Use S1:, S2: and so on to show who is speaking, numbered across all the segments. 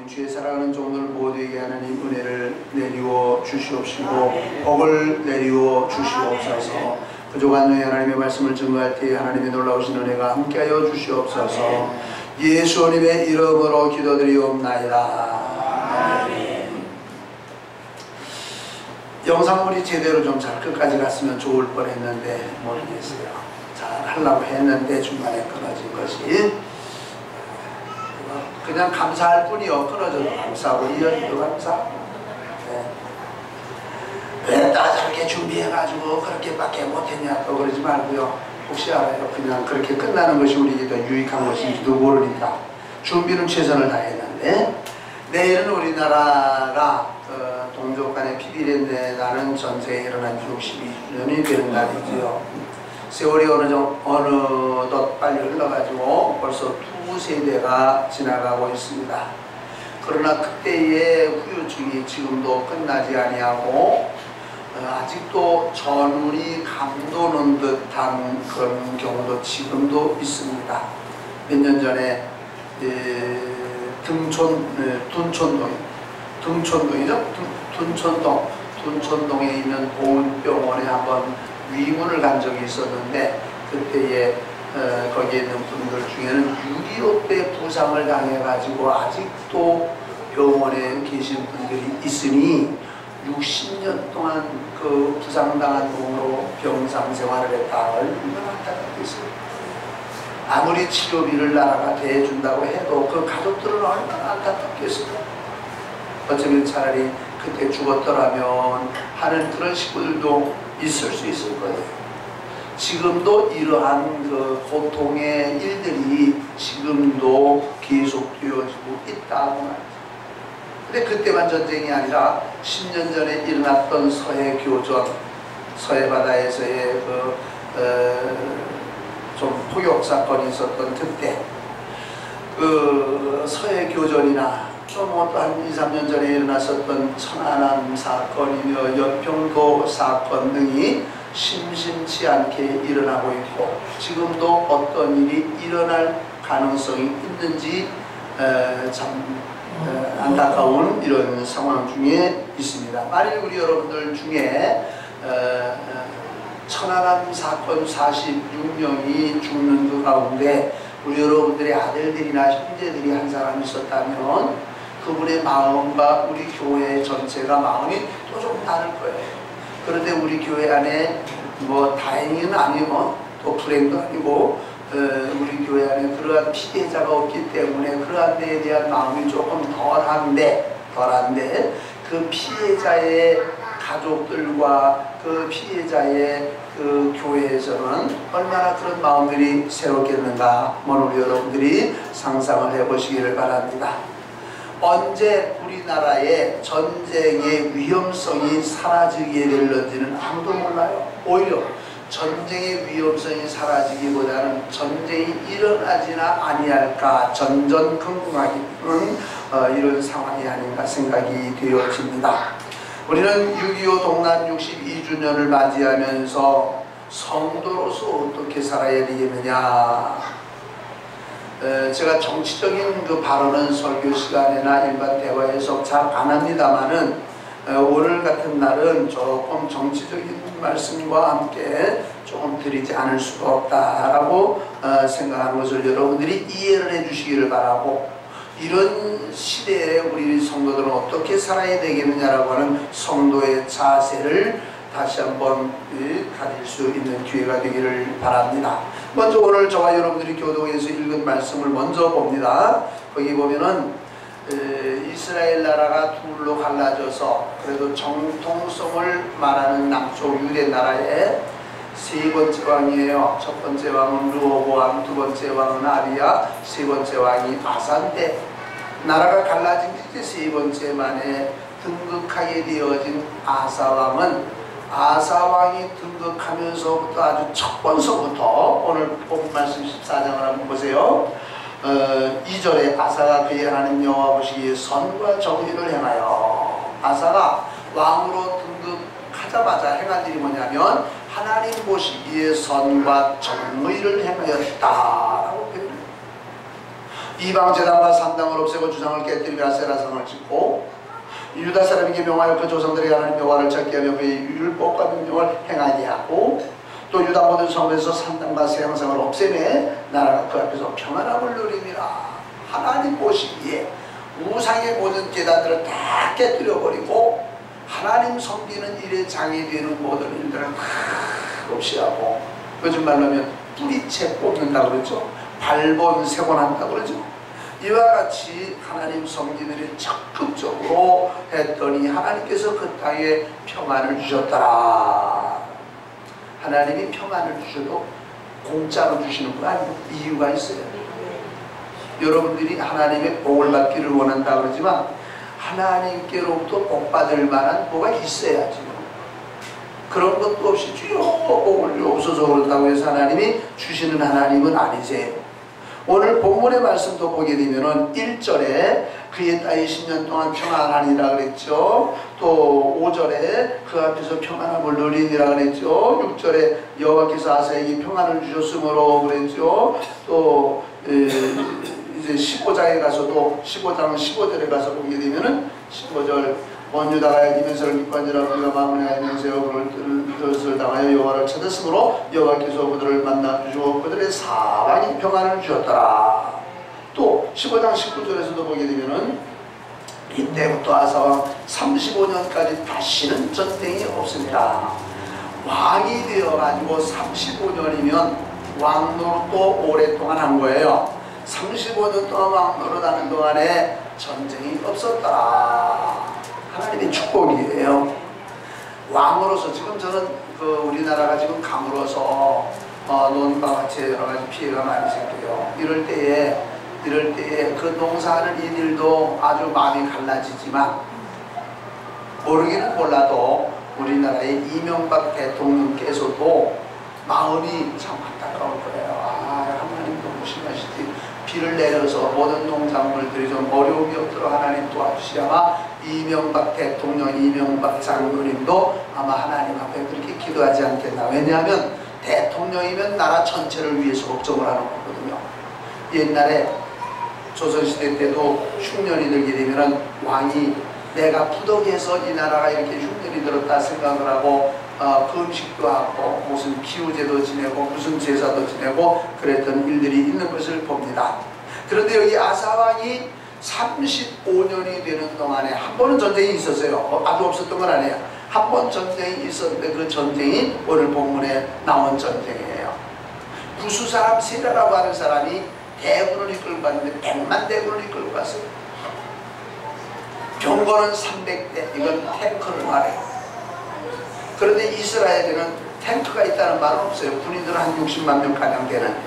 S1: 주의 사랑하는 종들 모두에게 하나님 은혜를 내리워 주시옵시고 복을 내리워 주시옵소서. 부족한 너희 하나님의 말씀을 증거할 때에 하나님의 놀라우신 은혜가 함께하여 주시옵소서. 예수님의 이름으로 기도드리옵나이다. 아멘. 영상물이 제대로 좀 잘 끝까지 갔으면 좋을 뻔했는데 모르겠어요. 잘 하려고 했는데 중간에 끊어진 것이 그냥 감사할 뿐이요. 끊어져도 감사하고 이어져도 감사하고. 왜 저렇게 준비해가지고 그렇게밖에 못했냐 또 그러지 말고요. 혹시 알아요? 그냥 그렇게 끝나는 것이 우리에게 더 유익한 것인지도 모르니까 준비는 최선을 다했는데 내일은 우리나라가 동족 간의 피비린내 나는 전쟁이 일어난 62주년이 되는 날이지요. 세월이 어느덧 빨리 흘러가지고 벌써 두 세대가 지나가고 있습니다. 그러나 그때의 후유증이 지금도 끝나지 아니하고 아직도 전운이 감도는 듯한 그런 경우도 지금도 있습니다. 몇 년 전에 둔촌동에 있는 보훈병원에 한번 위문을 간 적이 있었는데 그때에 거기에 있는 분들 중에는 6.25때 부상을 당해가지고 아직도 병원에 계신 분들이 있으니 60년 동안 그 부상당한 몸으로 병상 생활을 했다. 얼마나 안타깝겠어요. 아무리 치료비를 나라가 대해준다고 해도 그 가족들은 얼마나 안타깝겠어요. 어쩌면 차라리 그때 죽었더라면 하는 그런 식구들도 있을 수 있을 거예요. 지금도 이러한 그 고통의 일들이 지금도 계속 되어지고 있다고 말이죠. 근데 그때만 전쟁이 아니라 10년 전에 일어났던 서해 교전, 서해 바다에서의 좀 폭격 사건이 있었던 그때 그 서해 교전이나 좀 한 2, 3년 전에 일어났었던 천안함 사건이며 연평도 사건 등이 심심치 않게 일어나고 있고 지금도 어떤 일이 일어날 가능성이 있는지 참 안타까운 이런 상황 중에 있습니다. 만일 우리 여러분들 중에 천안함 사건 46명이 죽는 그 가운데 우리 여러분들의 아들들이나 형제들이 한 사람 있었다면 그분의 마음과 우리 교회 전체가 마음이 또 좀 다를 거예요. 그런데 우리 교회 안에 뭐 다행히는 아니고 또 불행도 아니고 우리 교회 안에 그러한 피해자가 없기 때문에 그러한 데에 대한 마음이 조금 덜한데 그 피해자의 가족들과 그 피해자의 그 교회에서는 얼마나 그런 마음들이 새롭겠는가 우리 여러분들이 상상을 해보시기를 바랍니다. 언제 우리나라의 전쟁의 위험성이 사라지게 될는지는 아무도 몰라요. 오히려 전쟁의 위험성이 사라지기보다는 전쟁이 일어나지나 아니할까 전전긍긍하기는 이런 상황이 아닌가 생각이 되어집니다. 우리는 6.25 동란 62주년을 맞이하면서 성도로서 어떻게 살아야 되겠느냐. 제가 정치적인 그 발언은 설교 시간이나 일반 대화에서 잘 안 합니다만은 오늘 같은 날은 조금 정치적인 말씀과 함께 조금 드리지 않을 수가 없다라고 생각하는 것을 여러분들이 이해를 해주시기를 바라고 이런 시대에 우리 성도들은 어떻게 살아야 되겠느냐라고 하는 성도의 자세를 다시 한번 가질 수 있는 기회가 되기를 바랍니다. 먼저 오늘 저와 여러분들이 교독에서 읽은 말씀을 먼저 봅니다. 거기 보면은 이스라엘 나라가 둘로 갈라져서 그래도 정통성을 말하는 남쪽 유대 나라의 세 번째 왕이에요. 첫 번째 왕은 르호보암, 두 번째 왕은 아비야, 세 번째 왕이 아사인데 나라가 갈라진 이제 세 번째 만에 등극하게 되어진 아사왕은 아사왕이 등극하면서부터 아주 첫 번서부터 오늘 본 말씀 14장을 한번 보세요. 2절에 아사가 그의 하나님 여호와 보시기에 선과 정의를 행하여 아사가 왕으로 등극하자마자 행한 일이 뭐냐면 하나님 보시기에 선과 정의를 행하였다라고 표현합니다. 이방 제단과 산당을 없애고 주상을 깨뜨리며 아세라상을 짓고 유다 사람에게 명하여 그 조상들의 하나님 여호와를 찾게 하며 그의 율법과 명령을 행하게 하고 또 유다 모든 성읍에서 산당과 세향상을 없애매 나라가 그 앞에서 평안함을 누리니라. 하나님 보시기에 우상의 모든 제단들을 다 깨뜨려버리고 하나님 섬기는 일에 장애되는 모든 일들을 다 없이 하고, 요즘 말로 하면 뿌리채 뽑는다고 그러죠. 발본세곤한다고 그러죠. 이와 같이 하나님 섬기는 일에 적극적으로 했더니 하나님께서 그 땅에 평안을 주셨더라. 하나님이 평안을 주셔도 공짜로 주시는 건 아니고 이유가 있어요. 여러분들이 하나님의 복을 받기를 원한다 그러지만 하나님께로부터 복 받을 만한 복가 있어야지. 그런 것도 없이 주여 복을 주옵소서 그런다고 해서 하나님이 주시는 하나님은 아니세요. 오늘 본문의 말씀도 보게 되면은 1절에 그의 딸이 10년 동안 평안하니라 그랬죠. 또 5절에 그 앞에서 평안함을 누리니라 그랬죠. 6절에 여호와께서 아사에게 평안을 주셨으므로 그랬죠. 또 이제 15장에 가서도 15장 15절에 가서 보게 되면은 15절 온 유다가 이면서를 기뻐하니라. 우리가 마음을 하면서 그것을 당하여 여호와를 찾았으므로 여호와께서 그들을 만나 주시고 그들의 사방에 평안을 주셨더라. 또 15장 19절에서도 보게 되면은 이때부터 아사왕 35년까지 다시는 전쟁이 없습니다. 왕이 되어가지고 35년이면 왕노릇도 오랫동안 한 거예요. 35년 동안 왕노릇하는 동안에 전쟁이 없었더라. 하나님의 축복이에요. 왕으로서 지금 저는 우리나라가 지금 강으로서 논과 같이 여러 가지 피해가 많이 생겨요. 이럴 때에 그 농사하는 이들도 아주 마음이 갈라지지만 모르기는 몰라도 우리나라의 이명박 대통령께서도 마음이 참 안타까울 거예요. 하나님 너무 심하시지. 비를 내려서 모든 농작물들이 좀 어려움이 없도록 하나님 도와주시야마 이명박 대통령, 이명박 장로님도 아마 하나님 앞에 그렇게 기도하지 않겠나. 왜냐하면 대통령이면 나라 전체를 위해서 걱정을 하는 거거든요. 옛날에 조선시대 때도 흉년이 들게 되면 왕이 내가 부덕해서 이 나라가 이렇게 흉년이 들었다 생각을 하고 금식도 하고 무슨 기우제도 지내고 무슨 제사도 지내고 그랬던 일들이 있는 것을 봅니다. 그런데 여기 아사왕이 35년이 되는 동안에 한 번은 전쟁이 있었어요. 아주 없었던 건 아니에요. 한 번 전쟁이 있었는데 그 전쟁이 오늘 본문에 나온 전쟁이에요. 구수 사람 세라라고 하는 사람이 대군을 이끌고 갔는데 100만 대군을 이끌고 갔어요. 병거는 300대, 이건 탱크를 말해요. 그런데 이스라엘에는 탱크가 있다는 말은 없어요. 군인들은 한 60만 명 가량 되는데.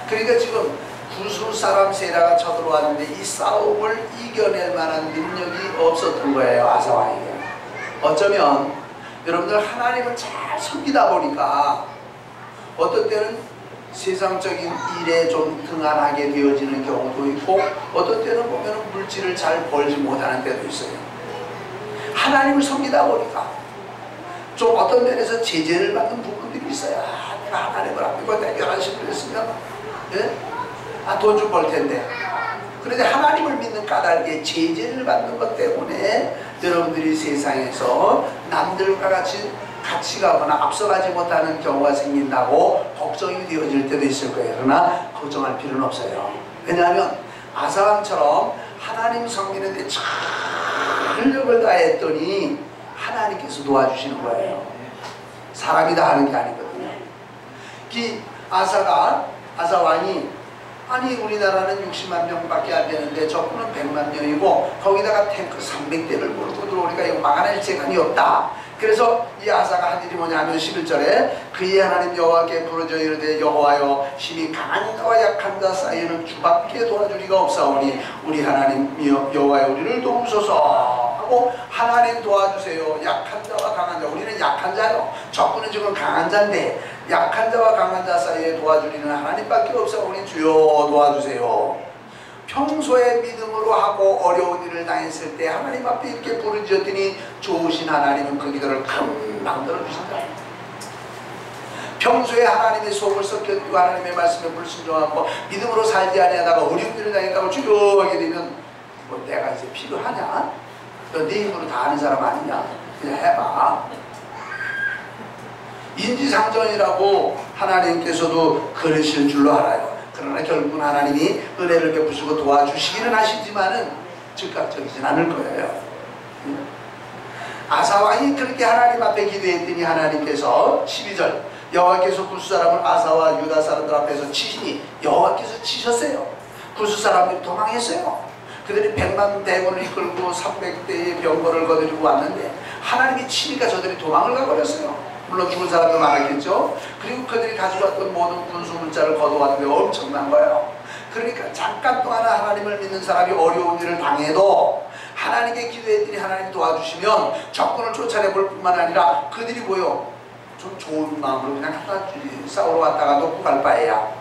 S1: 그러니까 지금 구수 사람 세라가 쳐들어왔는데 이 싸움을 이겨낼 만한 능력이 없었던 거예요. 아사왕에게. 어쩌면 여러분들 하나님을 잘 섬기다 보니까 어떤 때는 세상적인 일에 좀 등한하게 되어지는 경우도 있고 어떤 때는 보면 물질을 잘 벌지 못하는 때도 있어요. 하나님을 섬기다 보니까 좀 어떤 면에서 제재를 받는 부분들이 있어요. 내가 하나님을 안 믿고 내가 11시를 했으면 돈 좀 벌 텐데. 그런데 하나님을 믿는 까닭에 제재를 받는 것 때문에 여러분들이 세상에서 남들과 같이 가거나 앞서가지 못하는 경우가 생긴다고 걱정이 되어질 때도 있을 거예요. 그러나 걱정할 필요는 없어요. 왜냐하면 아사왕처럼 하나님 섬기는데 전력을 다했더니 하나님께서 도와주시는 거예요. 사람이 다 하는 게 아니거든요. 아사왕이 아니 우리나라는 60만 명밖에 안 되는데 저분은 100만 명이고 거기다가 탱크 300대를 몰고 들어오니까 이거 막아낼 재간이 없다. 그래서 이 아사가 한 일이 뭐냐면 11절에 그의 하나님 여호와께 부르짖어 이르되 여호와여 심히 강한 자와 약한 자 사이에는 주밖에 도와주리가 없사오니 우리 하나님 여호와여 우리를 도우소서 하고 하나님 도와주세요. 약한 자와 강한 자, 우리는 약한 자요. 저분은 지금 강한 자인데 약한 자와 강한 자 사이에 도와주리는 하나님밖에 없사오니 주여 도와주세요. 평소에 믿음으로 하고 어려운 일을 당했을 때 하나님 앞에 이렇게 부르짖었더니 좋으신 하나님은 그 기도를 금방 들어주신다. 평소에 하나님의 속을 썩혀두고 하나님의 말씀에 불순종하고 믿음으로 살지 아니하다가 어려운 일을 당했다고 주저하게 되면 뭐 내가 이제 필요하냐? 너 네 힘으로 다 하는 사람 아니냐? 그냥 해봐. 인지상정이라고 하나님께서도 그러실 줄로 알아요. 그러나 결국은 하나님이 은혜를 베푸시고 도와주시기는 하시지만은 즉각적이진 않을 거예요. 아사왕이 그렇게 하나님 앞에 기도했더니 하나님께서 12절 여호와께서 구스 사람을 아사와 유다 사람들 앞에서 치시니 여호와께서 치셨어요. 구스 사람들이 도망했어요. 그들이 100만 대군을 이끌고 300대의 병거를 거느리고 왔는데 하나님이 치니까 저들이 도망을 가버렸어요. 물론 죽은 사람도 많았겠죠. 그리고 그들이 가지고 왔던 모든 군수 물자를 거둬왔는데 엄청난 거예요. 그러니까 잠깐 동안 하나님을 믿는 사람이 어려운 일을 당해도 하나님께 기도했더니 하나님 도와주시면 적군을 쫓아내볼 뿐만 아니라 그들이 뭐요? 좀 좋은 마음으로 그냥 갖다 주지. 싸우러 왔다가 놓고 갈 바에야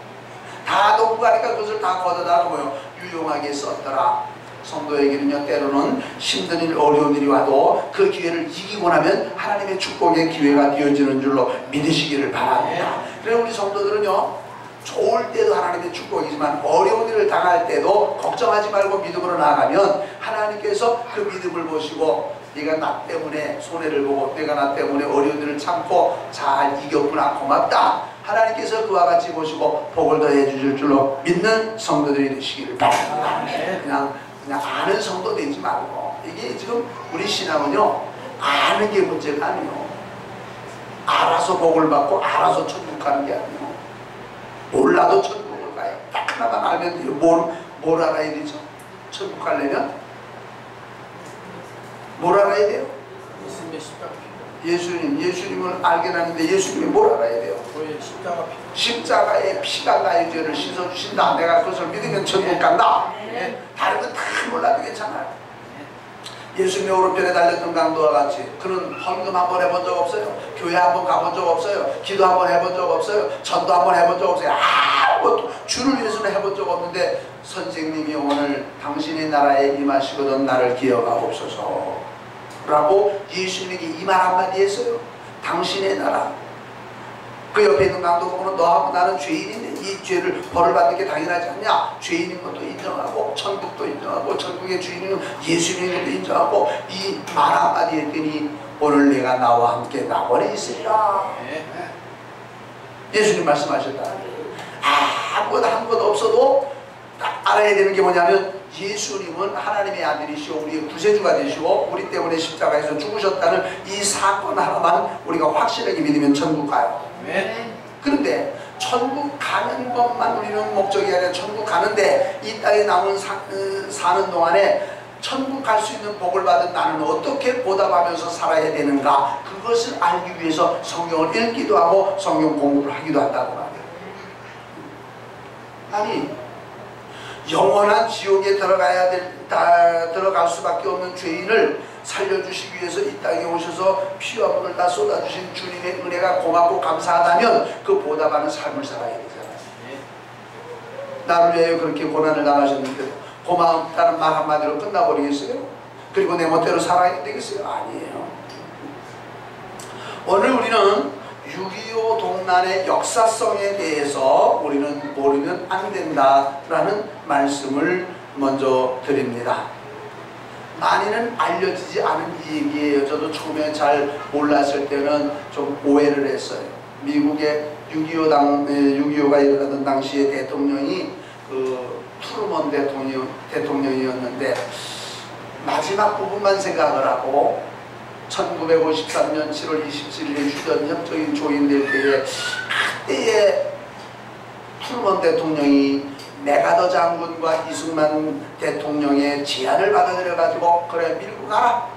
S1: 다 놓고 가니까 그것을 다 걷어다가 뭐요? 유용하게 썼더라. 성도에게는요 때로는 힘든 일 어려운 일이 와도 그 기회를 이기고 나면 하나님의 축복의 기회가 되어지는 줄로 믿으시기를 바랍니다. 그래서 우리 성도들은요 좋을 때도 하나님의 축복이지만 어려운 일을 당할 때도 걱정하지 말고 믿음으로 나아가면 하나님께서 그 믿음을 보시고 네가 나 때문에 손해를 보고 내가 나 때문에 어려운 일을 참고 잘 이겼구나 고맙다. 하나님께서 그와 같이 보시고 복을 더해 주실 줄로 믿는 성도들이 되시기를 바랍니다. 그냥 아는 성도 되지 말고 이게 지금 우리 신앙은요 아는 게 문제가 아니에요. 알아서 복을 받고 알아서 천국 가는 게 아니에요. 몰라도 천국을 가요. 딱 하나만 알면 돼요. 뭘 알아야 되죠? 천국 가려면 뭘 알아야 돼요? 예수님을 알긴 하는데 예수님이 뭘 알아야 돼요? 십자가의 피가 나의 죄를 씻어주신다. 내가 그것을 믿으면 천국 간다. 다른 건 다 몰라도 괜찮아요. 예수님의 오른편에 달렸던 강도와 같이 그는 헌금 한번 해본 적 없어요. 교회 한번 가본 적 없어요. 기도 한번 해본 적 없어요. 전도 한번 해본 적 없어요. 아무것도 주를 위해서는 해본 적 없는데 선생님이 오늘 당신의 나라에 임하시거든 나를 기억하옵소서 라고 예수님에게 이 말 한마디 했어요. 당신의 나라. 그 옆에 있는 강도 보고는 너하고 나는 죄인인데 이 죄를 벌을 받는 게 당연하지 않냐. 죄인인 것도 인정하고 천국도 인정하고 천국의 주인은 예수님인 것도 인정하고 이 말 한마디 했더니 오늘 내가 나와 함께 낙원에 있으리라. 예수님 말씀하셨다. 아무것도 한 것 없어도 알아야 되는 게 뭐냐면 예수님은 하나님의 아들이시오 우리의 구세주가 되시고 우리 때문에 십자가에서 죽으셨다는 이 사건 하나만 우리가 확실하게 믿으면 천국 가요. 그런데 천국 가는 것만 우리는 목적이 아니라 천국 가는데 이 땅에 사는 동안에 천국 갈 수 있는 복을 받은 나는 어떻게 보답하면서 살아야 되는가 그것을 알기 위해서 성경을 읽기도 하고 성경 공부를 하기도 한다고 말해요. 아니 영원한 지옥에 들어갈 수밖에 없는 죄인을 살려주시기 위해서 이 땅에 오셔서 피와 물을 다 쏟아주신 주님의 은혜가 고맙고 감사하다면 그 보답하는 삶을 살아야 되잖아요. 나를 위하여 그렇게 고난을 당하셨는데 고맙다는 말 한마디로 끝나버리겠어요? 그리고 내 멋대로 살아야 되겠어요? 아니에요. 오늘 우리는 6.25 동란의 역사성에 대해서 우리는 모르면 안 된다라는 말씀을 먼저 드립니다. 많이는 알려지지 않은 이 얘기예요. 저도 처음에 잘 몰랐을 때는 좀 오해를 했어요. 미국의 6.25가 일어나던 당시에 대통령이 그 트루먼 대통령이었는데 마지막 부분만 생각을 하고 1953년 7월 27일에 휴전협정이 조인될 때에 그때에 트루먼 대통령이 메가더 장군과 이승만 대통령의 제안을 받아들여가지고 그래 밀고 가라.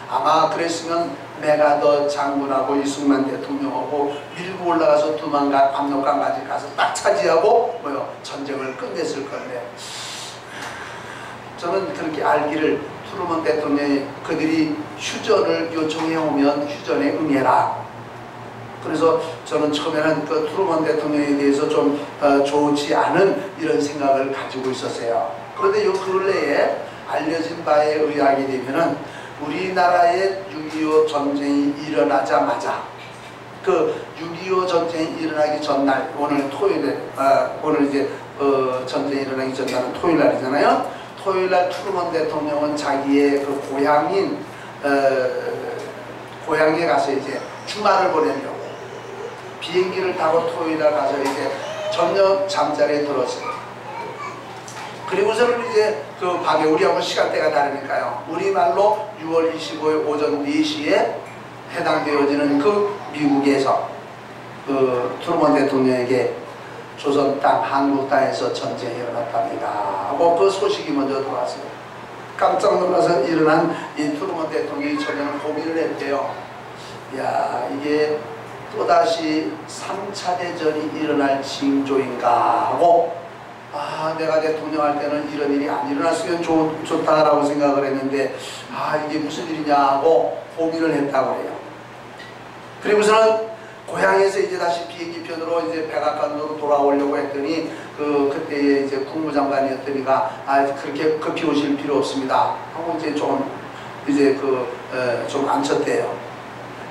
S1: 아마 그랬으면 메가더 장군하고 이승만 대통령하고 밀고 올라가서 두만강 압록강까지 가서 딱 차지하고 전쟁을 끝냈을 건데 저는 그렇게 알기를 트루먼 대통령이 그들이 휴전을 요청해 오면 휴전에 응해라. 그래서 저는 처음에는 그 트루먼 대통령에 대해서 좀 좋지 않은 이런 생각을 가지고 있었어요. 그런데 요 근래에 알려진 바에 의하게 되면은 우리나라의 6.25 전쟁이 일어나자마자 그 6.25 전쟁이 일어나기 전날, 오늘 토요일에, 오늘 이제 전쟁이 일어나기 전날은 토요일 날이잖아요. 토요일 날 트루먼 대통령은 자기의 그 고향인 고향에 가서 이제 주말을 보내려고 비행기를 타고 토요일 날 가서 이제 저녁 잠자리에 들었어요. 그리고서는 이제 그 밤에 우리하고 시간대가 다르니까요. 우리말로 6월 25일 오전 4시에 해당되어지는 그 미국에서 그 트루먼 대통령에게 조선 땅, 한국 땅에서 전쟁이 일어났답니다 하고 그 소식이 먼저 들어왔어요. 깜짝 놀라서 일어난 이 트루먼 대통령이 저녁을 고민을 했대요. 야, 이게 또다시 3차 대전이 일어날 징조인가 하고, 내가 대통령 할 때는 이런 일이 안 일어났으면 좋다라고 생각을 했는데, 이게 무슨 일이냐 하고 고민을 했다고 해요. 그리고서는 고향에서 이제 다시 비행기 편으로 이제 백악관으로 돌아오려고 했더니 그때 이제 국무장관이었더니가 그렇게 급히 오실 필요 없습니다 하고 이제 좀 앉혔대요.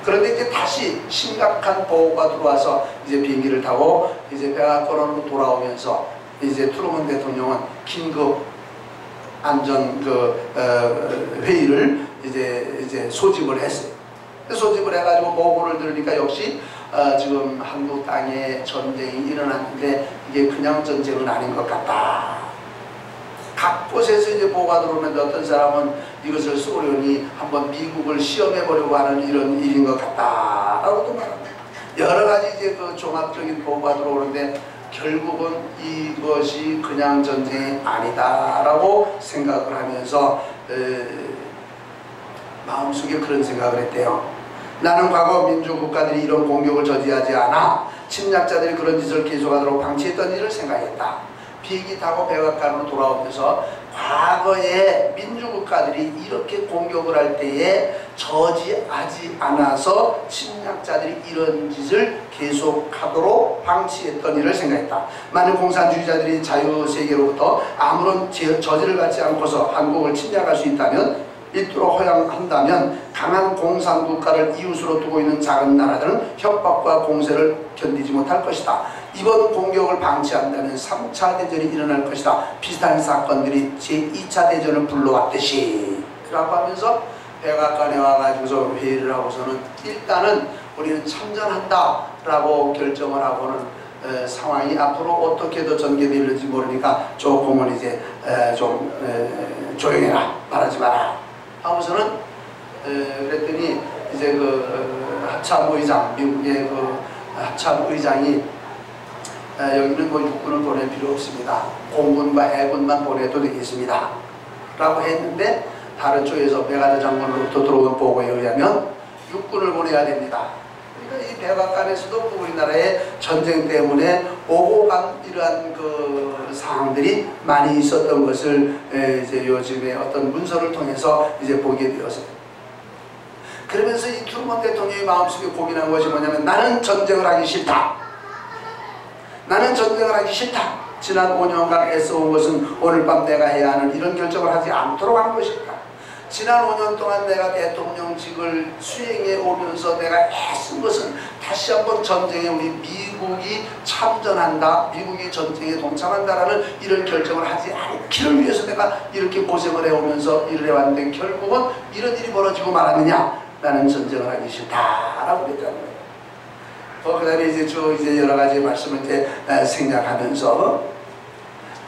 S1: 그런데 이제 다시 심각한 보고가 들어와서 이제 비행기를 타고 이제 백악관으로 돌아오면서 이제 트루먼 대통령은 긴급 안전 회의를 이제 소집을 했어요. 소집을 해가지고 보고를 들으니까 역시 지금 한국 땅에 전쟁이 일어났는데 이게 그냥 전쟁은 아닌 것 같다. 각 곳에서 이제 보고가 들어오는데 어떤 사람은 이것을 소련이 한번 미국을 시험해 보려고 하는 이런 일인 것 같다라고도 말합니다. 여러 가지 이제 그 종합적인 보고가 들어오는데 결국은 이것이 그냥 전쟁이 아니다라고 생각을 하면서 마음속에 그런 생각을 했대요. 나는 과거 민주국가들이 이런 공격을 저지하지 않아 침략자들이 그런 짓을 계속하도록 방치했던 일을 생각했다. 비행기 타고 백악관으로 돌아오면서 과거에 민주국가들이 이렇게 공격을 할 때에 저지하지 않아서 침략자들이 이런 짓을 계속하도록 방치했던 일을 생각했다. 만약 공산주의자들이 자유세계로부터 아무런 저지를 받지 않고서 한국을 침략할 수 있다면, 있도록 허용한다면 강한 공산국가를 이웃으로 두고 있는 작은 나라들은 협박과 공세를 견디지 못할 것이다. 이번 공격을 방치한다면 3차 대전이 일어날 것이다. 비슷한 사건들이 제2차 대전을 불러왔듯이 라고 하면서 백악관에 와가지고서 회의를 하고서는 일단은 우리는 참전한다 라고 결정을 하고는 상황이 앞으로 어떻게 더 전개될지 모르니까 조금은 이제 좀 조용해라, 말하지 마라 하고서는 그랬더니 이제 그 합참의장, 미국의 그 합참의장이 여기는 뭐 육군을 보낼 필요 없습니다. 공군과 해군만 보내도 되겠습니다 라고 했는데, 다른 쪽에서 백아드 장관으로부터 들어온 보고에 의하면 육군을 보내야 됩니다. 그러니까 이 백악관에서도 우리나라의 전쟁 때문에 오고 간 이러한 그 사항들이 많이 있었던 것을 이제 요즘에 어떤 문서를 통해서 이제 보게 되었어요. 그러면서 이 트루먼 대통령이 마음속에 고민한 것이 뭐냐면, 나는 전쟁을 하기 싫다. 나는 전쟁을 하기 싫다. 지난 5년간 애써온 것은 오늘 밤 내가 해야 하는 이런 결정을 하지 않도록 한 것이다. 지난 5년 동안 내가 대통령직을 수행해 오면서 내가 애쓴 것은 다시 한번 전쟁에 우리 미국이 참전한다, 미국이 전쟁에 동참한다라는 이런 결정을 하지 않기를 위해서 내가 이렇게 고생을 해오면서 일을 해왔는데 결국은 이런 일이 벌어지고 말았느냐. 나는 전쟁을 하기 싫다라고 그랬다는 거예요. 그 다음에 이제 여러 가지 말씀을 이제 생략하면서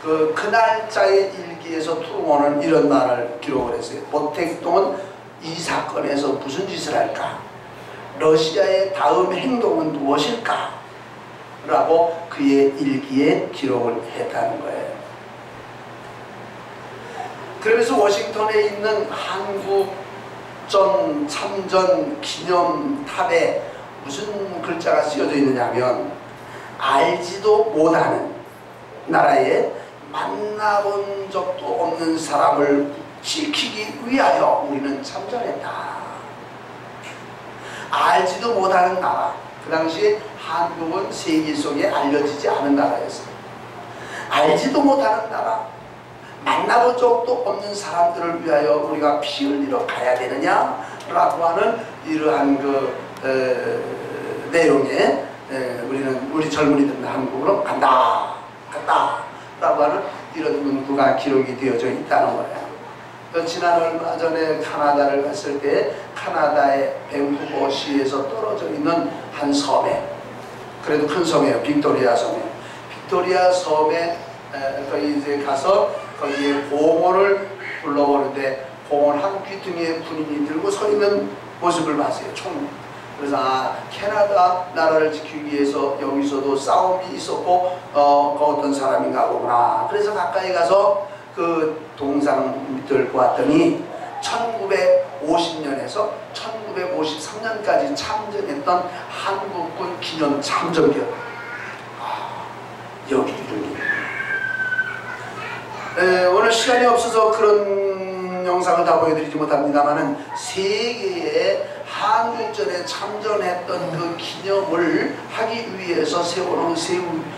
S1: 그 날짜의 일기에서 트루먼은 이런 말을 기록을 했어요. 보택동은 이 사건에서 무슨 짓을 할까? 러시아의 다음 행동은 무엇일까? 라고 그의 일기에 기록을 했다는 거예요. 그러면서 워싱턴에 있는 한국전 참전 기념탑에 무슨 글자가 쓰여져 있느냐면, 알지도 못하는 나라에 만나본 적도 없는 사람을 지키기 위하여 우리는 참전했다. 알지도 못하는 나라. 그 당시 한국은 세계 속에 알려지지 않은 나라였어요. 알지도 못하는 나라, 만나본 적도 없는 사람들을 위하여 우리가 피 흘리러 가야 되느냐 라고 하는 이러한 내용에 우리 젊은이들은 한국으로 간다 라고 하는 이런 문구가 기록이 되어져 있다는 거예요. 지난 얼마 전에 카나다를 갔을 때 카나다의 밴쿠버시에서 떨어져 있는 한 섬에, 그래도 큰 섬이에요. 빅토리아 섬에. 빅토리아 섬에 거기 이제 가서 거기에 공원을 불러보는데 공원 한 귀퉁이에 군인이 들고 서 있는 모습을 봤어요. 총. 그래서 캐나다 나라를 지키기 위해서 여기서도 싸움이 있었고 그 어떤 사람인가 보구나. 그래서 가까이 가서 그 동상 밑을 보았더니 1950년에서 1953년까지 참전했던 한국군 기념 참전기였. 여기 이름이. 오늘 시간이 없어서 그런 영상을 다 보여드리지 못합니다만은 세계의 한국전에 참전했던 그 기념을 하기 위해서 세워놓은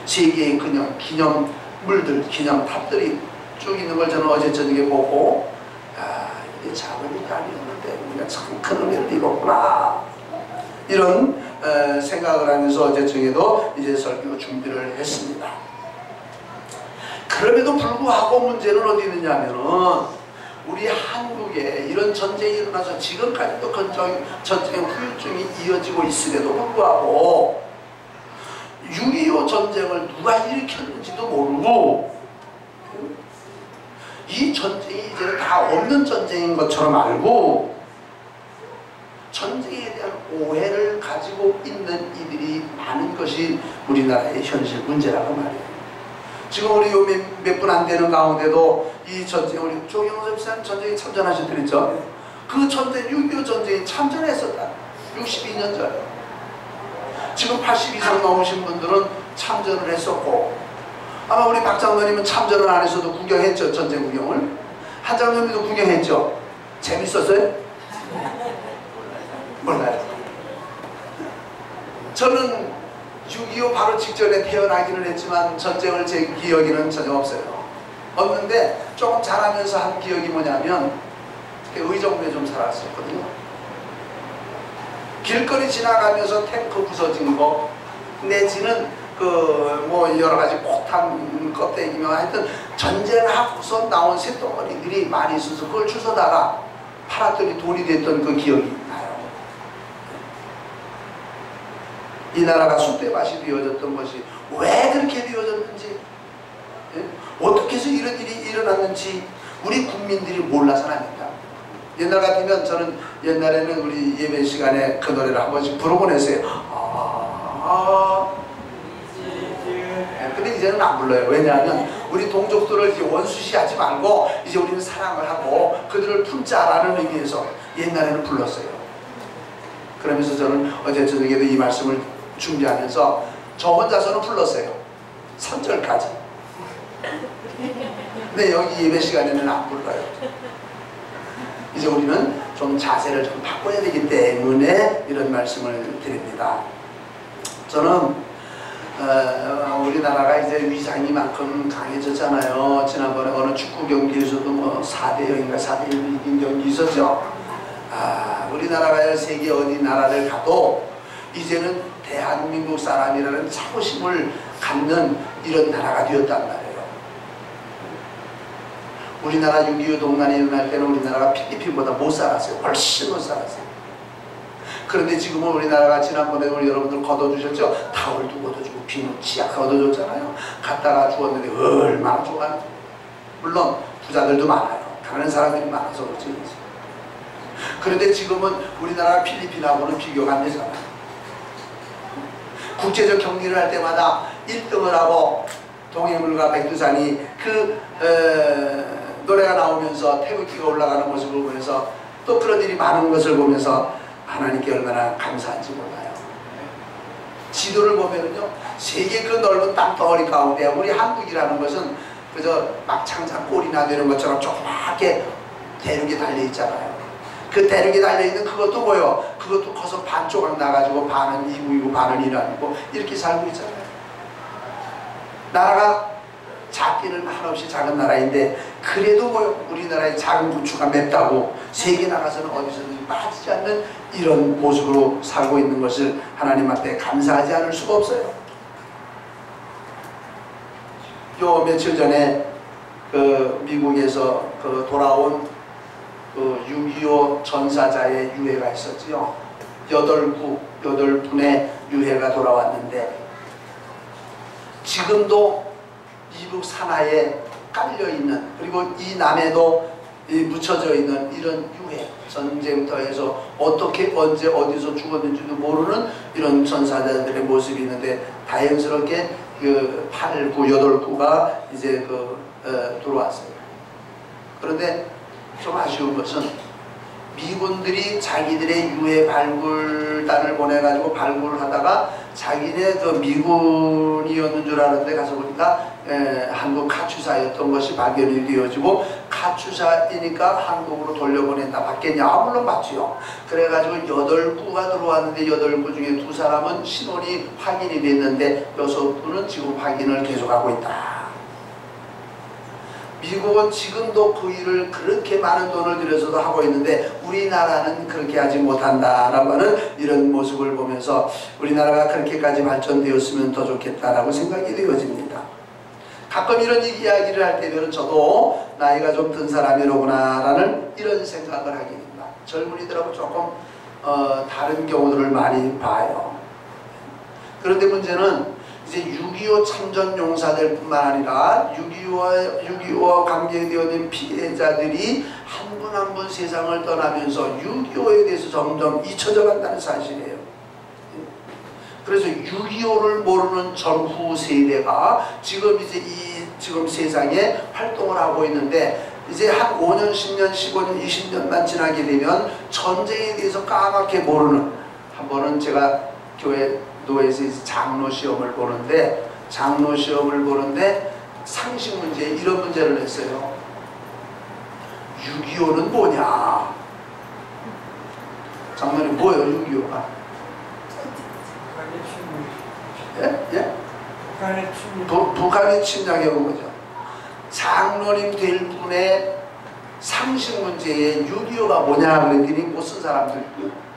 S1: 세계의 기념물들, 기념탑들이 쭉 있는 걸 저는 어제 저녁에 보고, 이게 작은 일이 아니었는데 우리가 참 큰 의미를 입었구나, 이런 생각을 하면서 어제 저녁에도 이제 설교 준비를 했습니다. 그럼에도 불구하고 문제는 어디 있느냐면은 우리 한국에 이런 전쟁이 일어나서 지금까지도 전쟁의 후유증이 이어지고 있음에도 불구하고 6.25 전쟁을 누가 일으켰는지도 모르고 이 전쟁이 이제는 다 없는 전쟁인 것처럼 알고 전쟁에 대한 오해를 가지고 있는 이들이 많은 것이 우리나라의 현실 문제라고 말이에요. 지금 우리 요 몇 분 안 되는 가운데도 이 전쟁, 우리 조경호 집사님 전쟁에 참전하셨더랬죠. 그 전쟁, 6.25 전쟁에 참전했었다. 62년 전에. 지금 80 이상 넘으신 분들은 참전을 했었고, 아마 우리 박 장로님은 참전을 안 했어도 구경했죠. 전쟁 구경을. 한 장로님도 구경했죠. 재밌었어요? 몰라요. 저는 6.25 바로 직전에 태어나기는 했지만 전쟁을 제 기억에는 전혀 없어요. 없는데 조금 자라면서 한 기억이 뭐냐면 의정부에 좀 살았었거든요. 길거리 지나가면서 탱크 부서진 거 내지는 뭐 여러가지 폭탄 껍데기며 하여튼 전쟁하고서 나온 쇳덩어리들이 많이 있어서 그걸 주워다가 팔았더니 돈이 됐던 그 기억이 나요. 이 나라가 쑥대밭이 되어졌던 것이 왜 그렇게 되어졌는지, 어떻게 해서 이런 일이 일어났는지 우리 국민들이 몰라서는 아닙니다. 옛날 같으면 저는 옛날에는 우리 예배 시간에 그 노래를 한 번씩 부르곤 했어요. 근데 이제는 안 불러요. 왜냐하면 우리 동족들을 이제 원수시하지 말고 이제 우리는 사랑을 하고 그들을 품자라는 의미에서 옛날에는 불렀어요. 그러면서 저는 어제 저녁에도 이 말씀을 준비하면서 저 혼자서는 불렀어요. 3절까지. 근데 여기 예배 시간에는 안 불러요. 이제 우리는 좀 자세를 좀 바꿔야 되기 때문에 이런 말씀을 드립니다. 저는 우리나라가 이제 위상이 만큼 강해졌잖아요. 지난번에 어느 축구 경기에서도 뭐 4대0인가 4대1 이긴 경기 있었죠. 우리나라가 세계 어디 나라를 가도 이제는 대한민국 사람이라는 자부심을 갖는 이런 나라가 되었단 말이에요. 우리나라 6.25 동란이 일어날 때는 우리나라가 필리핀보다 못 살았어요. 훨씬 못 살았어요. 그런데 지금은 우리나라가 지난번에 우리 여러분들 걷어주셨죠? 타월도 걷어주고 비누 치약 걷어줬잖아요. 갖다가 주었는데 얼마나 좋아요. 물론 부자들도 많아요. 가난한 사람들이 많아서 그렇지. 그런데 지금은 우리나라 필리핀하고는 비교가 안 되잖아요. 국제적 경기를 할 때마다 1등을 하고 동해물과 백두산이 노래가 나오면서 태극기가 올라가는 모습을 보면서 또 그런 일이 많은 것을 보면서 하나님께 얼마나 감사한지 몰라요. 지도를 보면은요, 세계 그 넓은 땅덩어리 가운데 우리 한국이라는 것은 그저 막창자 꼴이나 되는 것처럼 조그맣게 대륙에 달려있잖아요. 그 대륙에 달려있는 그것도 뭐요? 그것도 커서 반 조각 나가지고 반은 이북이고 반은 이란이고 이렇게 살고 있잖아요. 나라가 작기는 한없이 작은 나라인데 그래도 뭐 우리나라의 작은 부추가 맵다고 세계 나가서는 어디서든 빠지지 않는 이런 모습으로 살고 있는 것을 하나님 앞에 감사하지 않을 수가 없어요. 요 며칠 전에 그 미국에서 그 돌아온 그 6.25 전사자의 유해가 있었지요. 8분의 유해가 돌아왔는데 지금도 미국 산하에 깔려있는, 그리고 이 남에도 묻혀져 있는 이런 유해, 전쟁터에서 어떻게 언제 어디서 죽었는지도 모르는 이런 전사자들의 모습이 있는데 다행스럽게 그 8구, 8구가 이제 들어왔어요. 그런데 좀 아쉬운 것은 미군들이 자기들의 유해 발굴단을 보내가지고 발굴을 하다가 자기네 그 미군이었는 줄 알았는데 가서 보니까 한국 카투사였던 것이 발견이 되어지고, 카투사이니까 한국으로 돌려보낸다 받겠냐? 물론 받지요. 그래가지고 8구가 들어왔는데 8구 중에 2사람은 신원이 확인이 됐는데 6구는 지금 확인을 계속하고 있다. 미국은 지금도 그 일을 그렇게 많은 돈을 들여서도 하고 있는데 우리나라는 그렇게 하지 못한다라고 하는 이런 모습을 보면서 우리나라가 그렇게까지 발전되었으면 더 좋겠다라고 생각이 되어집니다. 가끔 이런 이야기를 할 때면 저도 나이가 좀 든 사람이로구나 라는 이런 생각을 하게 됩니다. 젊은이들하고 조금 다른 경우들을 많이 봐요. 그런데 문제는 이제 6.25 참전용사들 뿐만 아니라 6.25와 관계되어진 피해자들이 한 분 한 분 세상을 떠나면서 6.25에 대해서 점점 잊혀져 간다는 사실이에요. 그래서 6.25를 모르는 전후 세대가 지금 이제 지금 세상에 활동을 하고 있는데, 이제 한 5년, 10년, 15년, 20년만 지나게 되면 전쟁에 대해서 까맣게 모르는, 한 번은 제가 교회 노에서 장로 시험을 보는데 상식 문제, 이런 문제를 냈어요. 6.25는 뭐냐? 장로님 뭐예요 6.25가? 예? 북한이 침략해 온 거죠. 장로님 될 분의 상식 문제에 6.25가 뭐냐 그랬더니 못 쓴 사람들이고요.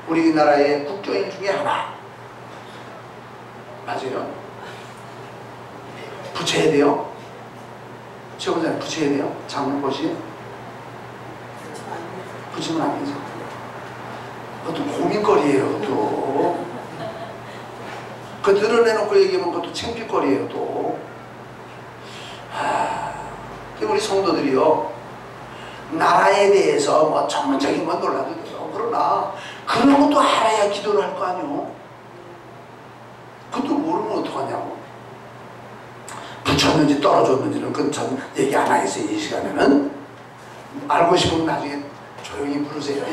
S1: 우리나라의 국교인 중에 하나. 맞아요. 붙여야 돼요? 최고자님 붙여야 돼요? 장문고시? 붙이면 안 되죠. 그것도 고민거리예요. 또 그 드러내놓고 얘기하면 그것도 창피거리예요. 또 우리 성도들이요, 나라에 대해서 뭐 전문적인 건 몰라도 돼요. 그러나 그런 것도 알아야 기도를 할 거 아니오. 그것도 모르면 어떡하냐고. 붙였는지 떨어졌는지는 그건 전 얘기 안 하겠어요. 이 시간에는. 알고 싶으면 나중에 조용히 부르세요.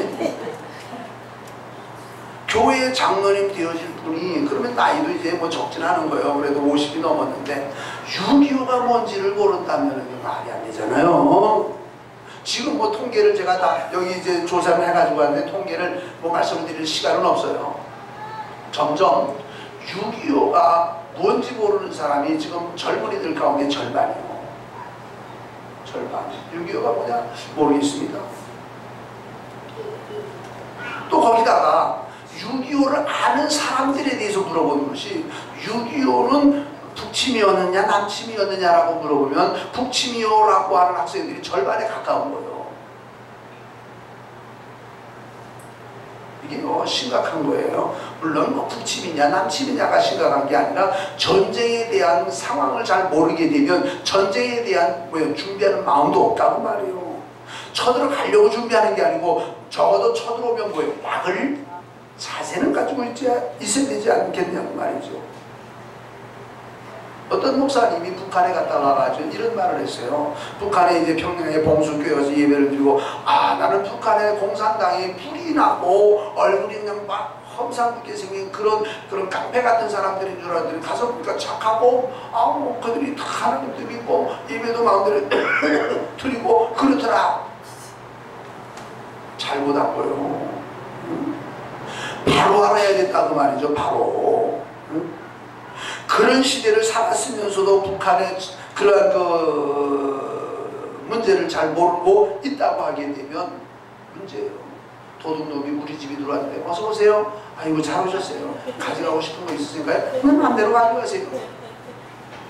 S1: 교회 장로님 되어질 분이 그러면 나이도 이제 뭐 적진 않은 거예요. 그래도 50이 넘었는데 6.25가 뭔지를 모른다면 말이 안 되잖아요. 지금 뭐 통계를 제가 다 여기 이제 조사를 해가지고 하는데 통계를 뭐 말씀드릴 시간은 없어요. 점점 6.25가 뭔지 모르는 사람이 지금 젊은이들 가운데 절반이에요. 절반. 6.25가 뭐냐 모르겠습니다. 또 거기다가 6.25를 아는 사람들에 대해서 물어보는 것이 6.25는 북침이었느냐 남침이었느냐라고 물어보면 북침이요라고 하는 학생들이 절반에 가까운 거예요. 이게 심각한 거예요. 물론 뭐 북침이냐 남침이냐가 심각한 게 아니라 전쟁에 대한 상황을 잘 모르게 되면 전쟁에 대한 준비하는 마음도 없다고 말이에요. 쳐들어가려고 준비하는 게 아니고 적어도 쳐들어오면 약을 자세는 가지고 있어야 되지 않겠냐고 말이죠. 어떤 목사님이 북한에 갔다 와가지고 이런 말을 했어요. 북한에 이제 평양에 봉수교회 가서 예배를 드리고, 나는 북한에 공산당이 불이 나고 얼굴이 그냥 막 험상궂게 생긴 그런 깡패 같은 사람들인 줄 알았더니 가서 보니까 착하고, 그들이 다 하나님도 믿고 예배도 마음대로 드리고 그렇더라. 잘못 왔고요. 바로 알아야겠다고 말이죠. 바로. 그런 시대를 살았으면서도 북한의 그러한 문제를 잘 모르고 있다고 하게 되면 문제예요. 도둑놈이 우리 집에 들어왔는데 어서 오세요. 아이고 잘 오셨어요. 가져가고 싶은 거 있으신가요? 마음대로 가져가세요.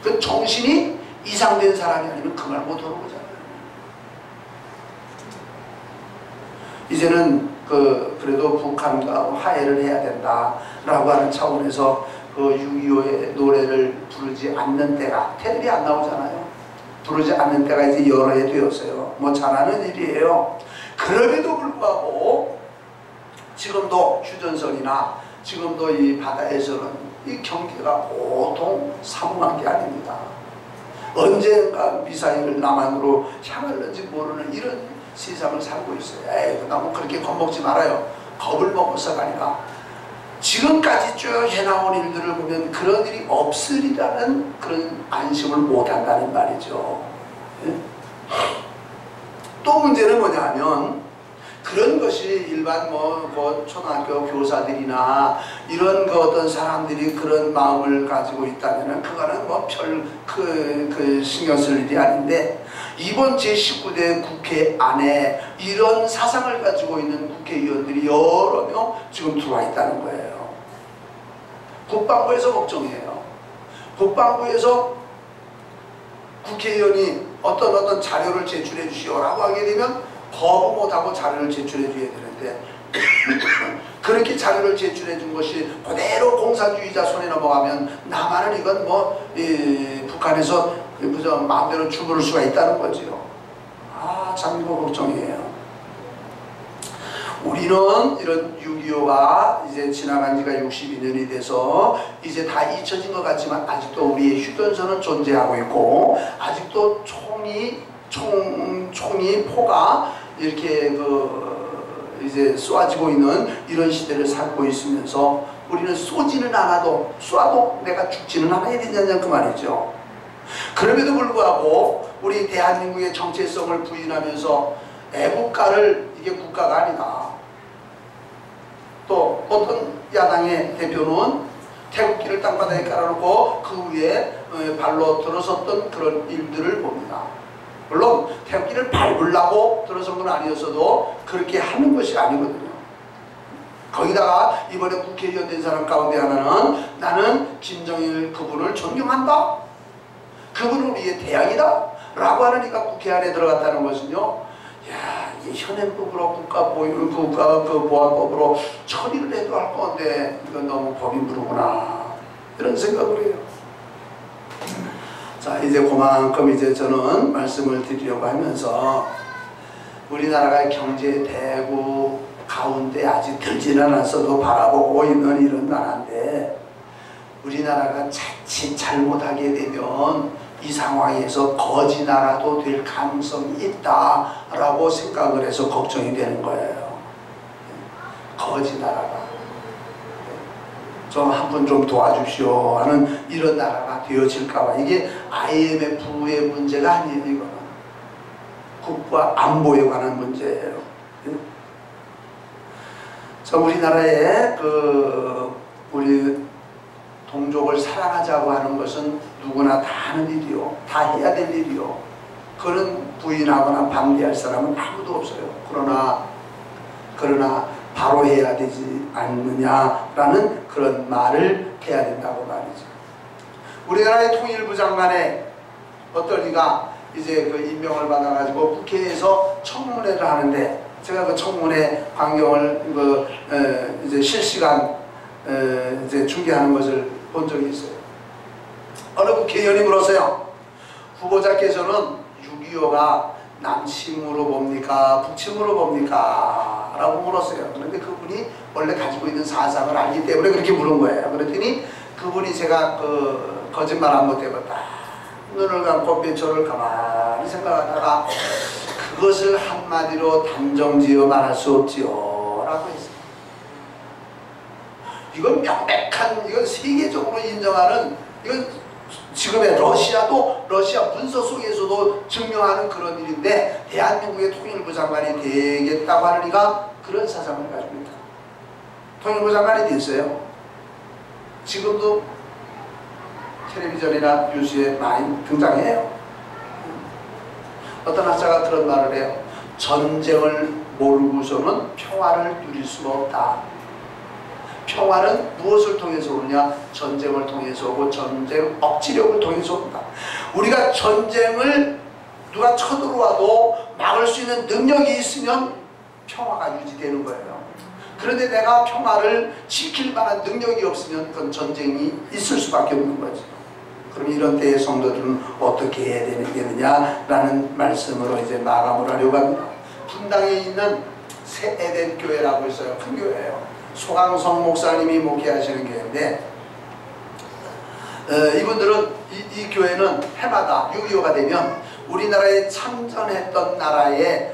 S1: 그 정신이 이상된 사람이 아니면 그 말 못하는 거잖아요. 이제는 그래도 북한과 화해를 해야 된다라고 하는 차원에서 그 6.25의 노래를 부르지 않는 때가, 텔레비 안 나오잖아요. 부르지 않는 때가 이제 여러 해 되었어요. 뭐 잘하는 일이에요. 그럼에도 불구하고 지금도 휴전선이나 지금도 이 바다에서는 이 경계가 보통 사무한 게 아닙니다. 언젠가 미사일을 남한으로 향할는지 모르는 이런 세상을 살고 있어요. 에이, 너무 그렇게 겁먹지 말아요. 겁을 먹어서가 아니라 지금까지 쭉 해나온 일들을 보면 그런 일이 없으리라는 그런 안심을 못한다는 말이죠. 예? 또 문제는 뭐냐 하면 그런 것이 일반 초등학교 교사들이나 이런 어떤 사람들이 그런 마음을 가지고 있다면 그거는 별 신경 쓸 일이 아닌데, 이번 제19대 국회 안에 이런 사상을 가지고 있는 국회의원들이 여러 명 지금 들어와 있다는 거예요. 국방부에서 걱정이에요. 국방부에서 국회의원이 어떤 자료를 제출해 주시오라고 하게 되면 거부 못하고 자료를 제출해 줘야 되는데 그렇게 자료를 제출해 준 것이 그대로 공산주의자 손에 넘어가면 남한은 이건 북한에서 마음대로 주무를 수가 있다는 거지요. 참 이거 걱정이에요. 우리는 이런 6.25가 이제 지나간 지가 62년이 돼서 이제 다 잊혀진 것 같지만 아직도 우리의 휴전선은 존재하고 있고 아직도 총이 포가 이렇게 이제 쏘아지고 있는 이런 시대를 살고 있으면서 우리는 쏘지는 않아도 쏴도 내가 죽지는 않아야 된다는 그 말이죠. 그럼에도 불구하고 우리 대한민국의 정체성을 부인하면서 애국가를 이게 국가가 아니다. 또 어떤 야당의 대표는 태극기를 땅바닥에 깔아놓고 그 위에 발로 들어섰던 그런 일들을 봅니다. 물론 태극기를 밟으려고 들어선 건 아니었어도 그렇게 하는 것이 아니거든요. 거기다가 이번에 국회의원 된 사람 가운데 하나는 나는 김정일 그분을 존경한다. 그분은 우리의 태양이다. 라고 하니까 국회 안에 들어갔다는 것은요. 야, 이게 현행법으로 국가보안법으로 처리를 해도 할 건데 이건 너무 법이 무르구나. 이런 생각을 해요. 자, 이제 그만큼 이제 저는 말씀을 드리려고 하면서 우리나라가 경제 대국 가운데 아직 들지는 않았어도 바라보고 있는 이런 나라인데 우리나라가 자칫 잘못하게 되면 이 상황에서 거지 나라도 될 가능성이 있다라고 생각을 해서 걱정이 되는 거예요. 거지 나라가. 좀 한 분 좀 도와주시오 하는 이런 나라가 되어질까봐. 이게 IMF의 문제가 아니에요. 이거는 국가 안보에 관한 문제예요. 자, 우리나라에 우리 동족을 사랑하자고 하는 것은 누구나 다 하는 일이요. 다 해야 될 일이요. 그런 부인하거나 반대할 사람은 아무도 없어요. 그러나 바로 해야 되지 않느냐라는 그런 말을 해야 된다고 말이죠. 우리나라의 통일부 장관에 어떤 이가 이제 임명을 받아가지고 국회에서 청문회를 하는데 제가 그 청문회 광경을 이제 실시간 이제 중계하는 것을 본 적이 있어요. 어느 국회의원이 물었어요. 후보자께서는 6.25가 남침으로 봅니까? 북침으로 봅니까? 라고 물었어요. 그런데 그분이 원래 가지고 있는 사상을 알기 때문에 그렇게 물은 거예요. 그랬더니 그분이 제가 거짓말 안 못해봤다. 눈을 감고 뼈초를 가만히 생각하다가 그것을 한마디로 단정지어 말할 수 없지요. 라고 했어요. 이건 명백한, 이건 세계적으로 인정하는, 이건 지금의 러시아도 러시아 문서 속에서도 증명하는 그런 일인데 대한민국의 통일부 장관이 되겠다고 하니까 그런 사상을 가지고 있다. 통일부 장관이 됐어요. 지금도 텔레비전이나 뉴스에 많이 등장해요. 어떤 학자가 그런 말을 해요. 전쟁을 모르고서는 평화를 누릴 수가 없다. 평화는 무엇을 통해서 오느냐? 전쟁을 통해서 오고 전쟁 억지력을 통해서 온다. 우리가 전쟁을 누가 쳐들어와도 막을 수 있는 능력이 있으면 평화가 유지되는 거예요. 그런데 내가 평화를 지킬 만한 능력이 없으면 그건 전쟁이 있을 수밖에 없는 거죠. 그럼 이런 때에 성도들은 어떻게 해야 되느냐라는 말씀으로 이제 마감을 하려고 합니다. 분당에 있는 새 에덴 교회라고 있어요. 큰 교회예요. 소강성 목사님이 목회하시는 교회인데, 이분들은 이 교회는 해마다 6.25가 되면 우리나라에 참전했던 나라에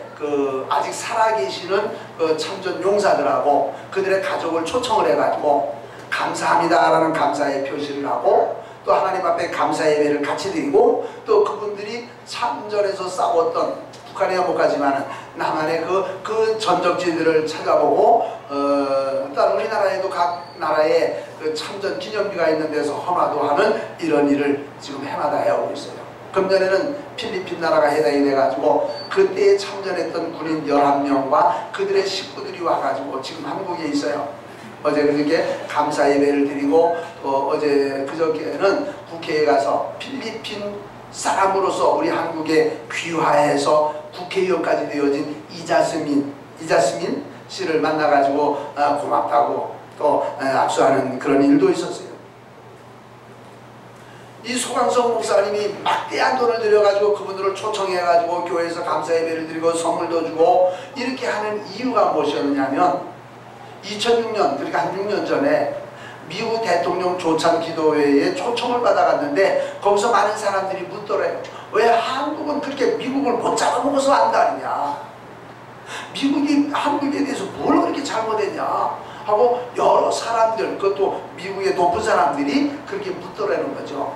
S1: 아직 살아계시는 참전 용사들하고 그들의 가족을 초청을 해가지고 감사합니다라는 감사의 표시를 하고, 또 하나님 앞에 감사 예배를 같이 드리고, 또 그분들이 참전에서 싸웠던, 북한에야 못 가지만은 남한의 그 전적지들을 찾아보고, 일단 우리나라에도 각 나라에 참전 기념비가 있는 데서 헌화도 하는 이런 일을 지금 해마다 해오고 있어요. 금년에는 필리핀 나라가 해당이 돼가지고 그때에 참전했던 군인 11명과 그들의 식구들이 와가지고 지금 한국에 있어요. 어제 그렇게 감사 예배를 드리고, 또 어제 그저께는 국회에 가서 필리핀 사람으로서 우리 한국에 귀화해서 국회의원까지 되어진 이자스민 씨를 만나가지고 고맙다고 또 악수하는 그런 일도 있었어요. 이 소강성 목사님이 막대한 돈을 들여가지고 그분들을 초청해가지고 교회에서 감사 예배를 드리고 선물도 주고 이렇게 하는 이유가 무엇이었냐면, 2006년, 그러니까 한 6년 전에 미국 대통령 조찬 기도회에 초청을 받아갔는데 거기서 많은 사람들이 묻더래요. 왜 한국은 그렇게 미국을 못 잡아먹어서 안다느냐, 미국이 한국에 대해서 뭘 그렇게 잘못했냐 하고 여러 사람들, 그것도 미국의 높은 사람들이 그렇게 묻더라는 거죠.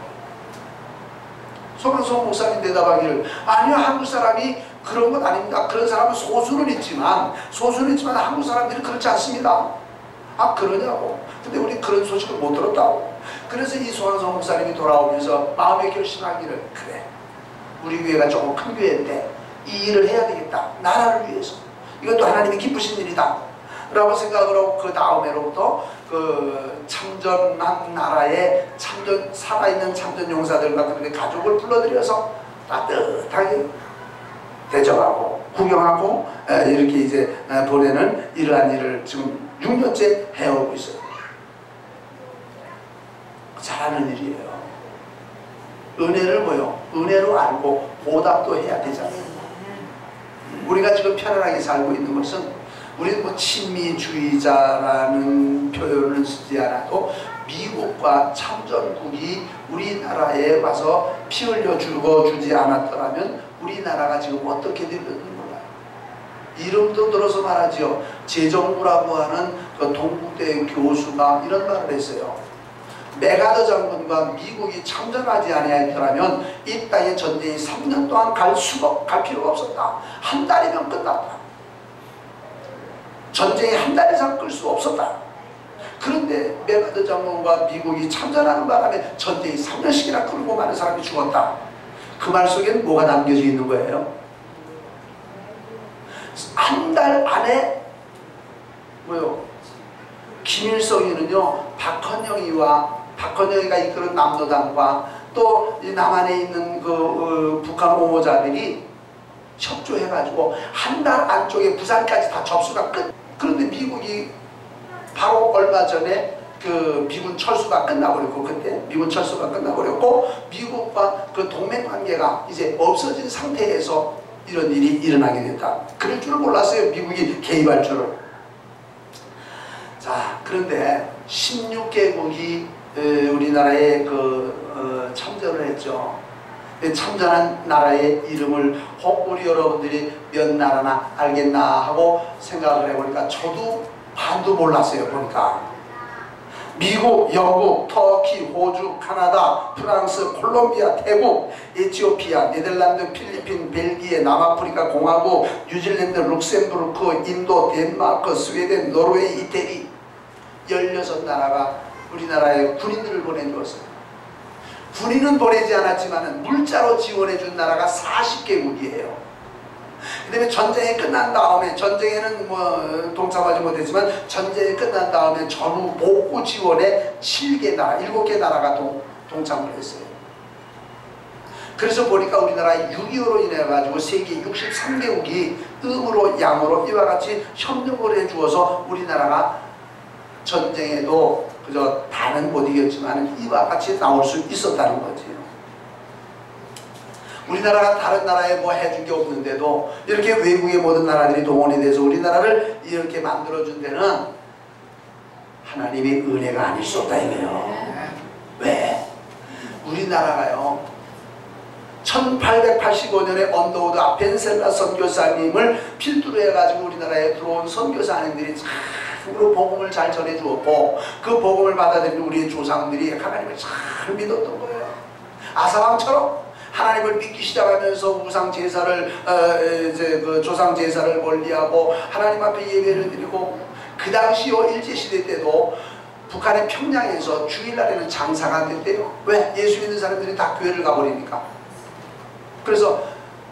S1: 소강성 목사님 대답하기를, 아니요, 한국 사람이 그런 건 아닙니다. 그런 사람은 소수는 있지만 한국 사람들이 그렇지 않습니다. 아, 그러냐고. 근데 우리 그런 소식을 못 들었다고. 그래서 이 소강성 목사님이 돌아오면서 마음에 결심하기를, 그래, 우리 교회가 조금 큰 교회인데 이 일을 해야 되겠다. 나라를 위해서. 이것도 하나님이 기쁘신 일이다 라고 생각을 하고, 그 다음에로부터 참전한 나라의 살아있는 참전 용사들과 그들의 가족을 불러들여서 따뜻하게 대접하고 구경하고 이렇게 이제 보내는 이러한 일을 지금 6년째 해오고 있어요. 잘하는 일이에요. 은혜를 은혜로 알고 보답도 해야 되잖아요. 우리가 지금 편안하게 살고 있는 것은, 우리는 뭐 친미주의자라는 표현을 쓰지 않아도 미국과 참전국이 우리나라에 와서 피 흘려 죽어주지 않았더라면 우리나라가 지금 어떻게 되는지 몰라요. 이름도 들어서 말하지요. 재정부라고 하는 그 동국대 교수가 이런 말을 했어요. 메가더 장군과 미국이 참전하지 아니했더라면 이 땅에 전쟁이 3년 동안 갈 필요가 없었다. 한 달이면 끝났다. 전쟁이 한 달 이상 끌 수 없었다. 그런데 메가더 장군과 미국이 참전하는 바람에 전쟁이 3년씩이나 끌고 많은 사람이 죽었다. 그 말 속에는 뭐가 담겨져 있는 거예요? 한 달 안에 김일성이는요, 박헌영이가 이끄는 남로당과 또 남한에 있는 북한 옹호자들이 협조해가지고 한 달 안쪽에 부산까지 다 접수가 끝. 그런데 미국이 바로 얼마 전에 미군 철수가 끝나버렸고, 그때 미군 철수가 끝나버렸고 미국과 그 동맹관계가 이제 없어진 상태에서 이런 일이 일어나게 됐다. 그럴 줄은 몰랐어요. 미국이 개입할 줄을. 자, 그런데 16개국이 우리나라에 참전을 했죠. 참전한 나라의 이름을 우리 여러분들이 몇 나라나 알겠나 하고 생각을 해보니까 저도 반도 몰랐어요. 보니까 미국, 영국, 터키, 호주, 카나다, 프랑스, 콜롬비아, 태국, 에티오피아, 네덜란드, 필리핀, 벨기에, 남아프리카 공화국, 뉴질랜드, 룩셈부르크, 인도, 덴마크, 스웨덴, 노르웨이, 이태리 16나라가 우리나라에 군인들을 보내주었어요. 군인은 보내지 않았지만 물자로 지원해준 나라가 40개국이에요. 그 다음에 전쟁이 끝난 다음에, 전쟁에는 뭐 동참하지 못했지만 전쟁이 끝난 다음에 전후 복구 지원에 7개 나라, 7개 나라가 동참을 했어요. 그래서 보니까 우리나라 6.25로 인해 가지고 세계 63개국이 음으로 양으로 이와 같이 협력을 해주어서 우리나라가 전쟁에도 그저 다는 못 이겼지만 이와 같이 나올 수 있었다는 거지. 우리나라가 다른 나라에 뭐 해준 게 없는데도 이렇게 외국의 모든 나라들이 동원이 돼서 우리나라를 이렇게 만들어준 데는 하나님의 은혜가 아닐 수 없다 이거예요. 왜? 우리나라가요 1885년에 언더우드 아펜셀라 선교사님을 필두로 해가지고 우리나라에 들어온 선교사님들이 참으로 복음을 잘 전해주었고, 그 복음을 받아들인 우리의 조상들이 하나님을 잘 믿었던 거예요. 아사왕처럼 하나님을 믿기 시작하면서 우상 제사를 그 조상 제사를 멀리하고 하나님 앞에 예배를 드리고, 그 당시요 일제시대 때도 북한의 평양에서 주일날에는 장사가 안 됐대요. 왜? 예수 믿는 사람들이 다 교회를 가버리니까. 그래서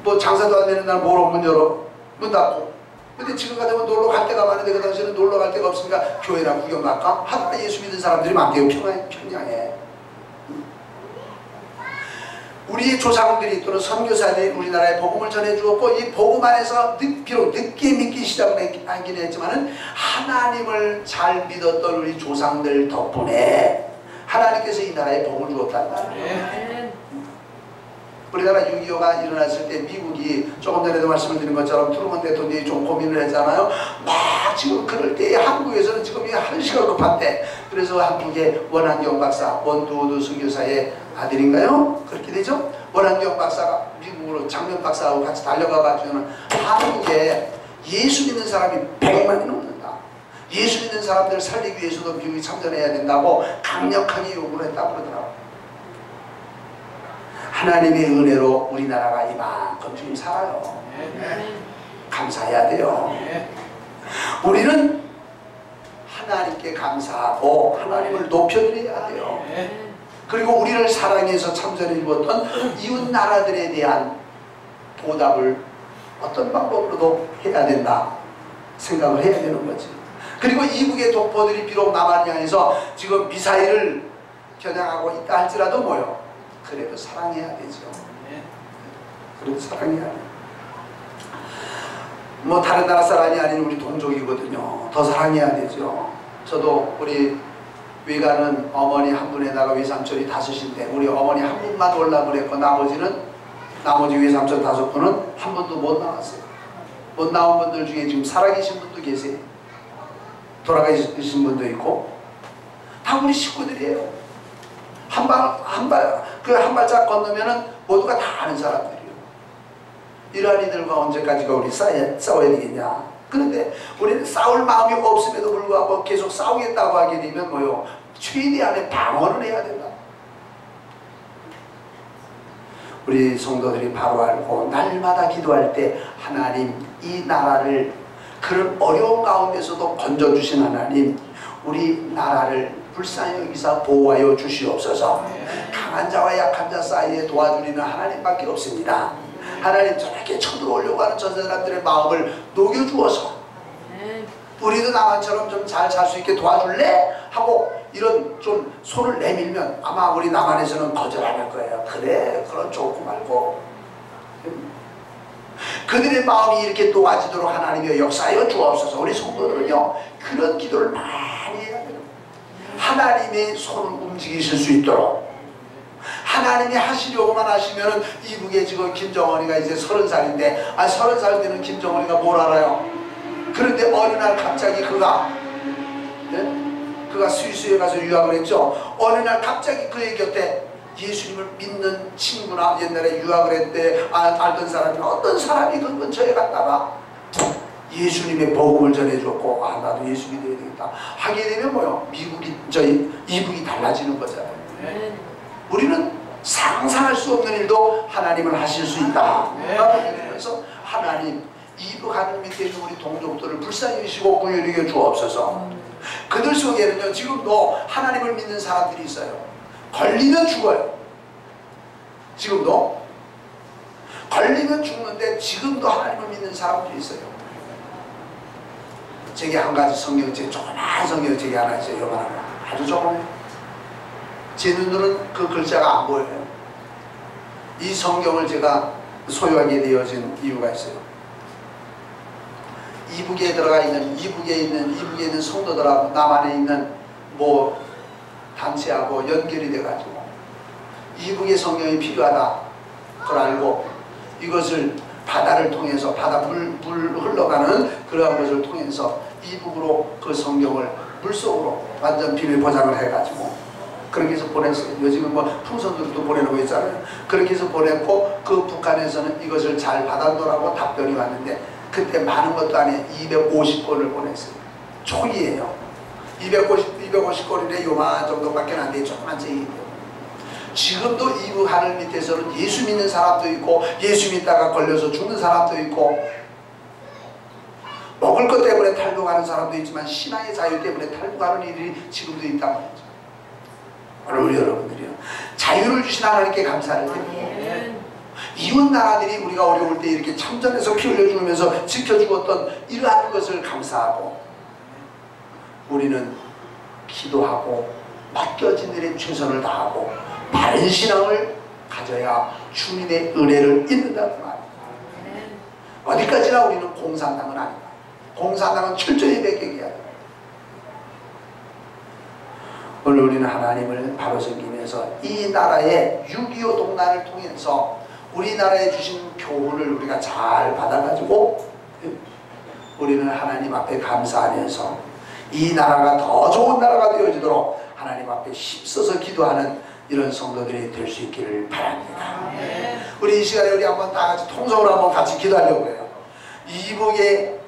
S1: 뭐 장사도 안 되는 날 뭐로 문 열어? 문 닫고. 근데 지금 같으면 놀러 갈 데가 많은데 그 당시에는 놀러 갈 데가 없으니까 교회나 구경 갈까? 하다가 예수 믿는 사람들이 많대요. 평양에. 우리의 조상들이 또는 선교사들이 우리나라에 복음을 전해주었고, 이 복음 안에서 비록 늦게 믿기 시작하긴 했지만 하나님을 잘 믿었던 우리 조상들 덕분에 하나님께서 이 나라에 복을 주었단 말이에요. 우리나라 6.25가 일어났을 때 미국이 조금 전에도 말씀을 드린 것처럼 트루먼 대통령이 좀 고민을 했잖아요. 막 지금 그럴 때 한국에서는 지금 한 시간 급한데, 그래서 한국의 원한경 박사, 원두우드 선교사의 아들인가요? 그렇게 되죠? 원한경 박사가 미국으로 장면 박사하고 같이 달려가가지고는 한국에 예수 믿는 사람이 100만이 넘는다. 예수 믿는 사람들을 살리기 위해서도 미국이 참전해야 된다고 강력하게 요구를 했다고 그러더라고요. 하나님의 은혜로 우리나라가 이만큼 지금 살아요. 감사해야 돼요. 우리는 하나님께 감사하고 하나님을 높여드려야 돼요. 그리고 우리를 사랑해서 참전해 주었던 이웃 나라들에 대한 보답을 어떤 방법으로도 해야 된다 생각을 해야 되는 거지. 그리고 이북의 동포들이 비록 남한을 향해서 지금 미사일을 겨냥하고 있다 할지라도 뭐요? 그래도 사랑해야 되죠. 그래도 사랑해야 돼. 뭐 다른 나라 사람이 아닌 우리 동족이거든요. 더 사랑해야 되죠. 저도 우리 외가는 어머니 한 분에다가 외삼촌이 5인데 우리 어머니 한 분만 올라고 그랬고 나머지 외삼촌 5분은 한 번도 못 나왔어요. 못 나온 분들 중에 지금 살아계신 분도 계세요. 돌아가신 분도 있고 다 우리 식구들이에요. 한 발짝 건너면은 모두가 다 아는 사람들이에요. 이러한 이들과 언제까지가 우리 싸워야 되겠냐. 그런데 우리는 싸울 마음이 없음에도 불구하고 계속 싸우겠다고 하게 되면 뭐요? 최대한의 방어를 해야 된다. 우리 성도들이 바로 알고 날마다 기도할 때 하나님 이 나라를 그런 어려운 가운데서도 건져주신 하나님, 우리 나라를 불쌍히 여기사 보호하여 주시옵소서. 강한 자와 약한 자 사이에 도와주리는 하나님밖에 없습니다. 하나님 저렇게 쳐들어오려고 하는 저 사람들의 마음을 녹여주어서 우리도 남한처럼 좀 잘 살 수 있게 도와줄래? 하고 이런 좀 손을 내밀면 아마 우리 남한에서는 거절할 거예요. 그래, 그건 좋고 말고. 그들의 마음이 이렇게 녹아지도록 하나님이 역사하여 주옵소서. 우리 성도들은요 그런 기도를 많이 해야 돼요. 하나님의 손을 움직이실 수 있도록. 하나님이 하시려고만 하시면은 이북에 지금 김정은이가 이제 30살인데 30살 되는 김정은이가 뭘 알아요? 그런데 어느 날 갑자기 그가 스위스에 가서 유학을 했죠. 어느 날 갑자기 그의 곁에 예수님을 믿는 친구나 옛날에 유학을 했대 알던 사람이 어떤 사람이 그 근처에 갔다가 예수님의 복음을 전해줬고 나도 예수 믿어야 되겠다 하게 되면 뭐요? 이북이 달라지는 거잖아요. 우리는 상상할 수 없는 일도 하나님은 하실 수 있다. 그래서 하나님 이북 하늘 밑에 있는 우리 동족들을 불쌍히 여기시고 구휼히 주옵소서. 그들 속에는요 지금도 하나님을 믿는 사람들이 있어요. 걸리면 죽어요. 지금도 걸리면 죽는데 지금도 하나님을 믿는 사람들이 있어요. 제게 한 가지 성경책, 조그마한 성경책이 하나 있어요. 요만한 거. 아주 조그매요. 제 눈으로는 그 글자가 안 보여요. 이 성경을 제가 소유하게 되어진 이유가 있어요. 이북에 들어가 있는, 이북에 있는 성도들하고 남한에 있는 뭐 단체하고 연결이 돼가지고 이북의 성경이 필요하다 그걸 알고 이것을 바다를 통해서 바다 물 흘러가는 그러한 것을 통해서 이북으로 그 성경을 물속으로 완전 비밀 포장을 해가지고 그렇게 해서 보냈어요. 요즘은 뭐 풍선으로도 보내놓고 있잖아요. 그렇게 해서 보냈고 그 북한에서는 이것을 잘 받아놓으라고 답변이 왔는데 그때 많은 것도 아니에요. 250권을 보냈어요. 초기예요. 250권인데 요만 정도밖에 안 돼요. 조그만 책이에요. 지금도 이북 하늘 밑에서는 예수 믿는 사람도 있고 예수 믿다가 걸려서 죽는 사람도 있고 먹을 것 때문에 탈북하는 사람도 있지만 신앙의 자유 때문에 탈북하는 일이 지금도 있단 말이죠. 오늘 여러분들이요, 자유를 주신 하나님께 감사를 드립니다. 이웃 나라들이 우리가 어려울 때 이렇게 참전해서 피 흘려 죽으면서 지켜주었던 이러한 것을 감사하고 우리는 기도하고 맡겨진 일에 최선을 다하고 바른 신앙을 가져야 주님의 은혜를 잊는다는 말입니다. 어디까지나 우리는 공산당은 아니다. 공산당은 철저히 배격해야 됩니다. 오늘 우리는 하나님을 바로 섬기면서 이 나라의 6.25 동란을 통해서 우리나라에 주신 교훈을 우리가 잘 받아가지고 우리는 하나님 앞에 감사하면서 이 나라가 더 좋은 나라가 되어지도록 하나님 앞에 힘써서 기도하는 이런 성도들이 될 수 있기를 바랍니다. 우리 이 시간에 우리 한번 다 같이 통성으로 한번 같이 기도하려고 해요. 이북의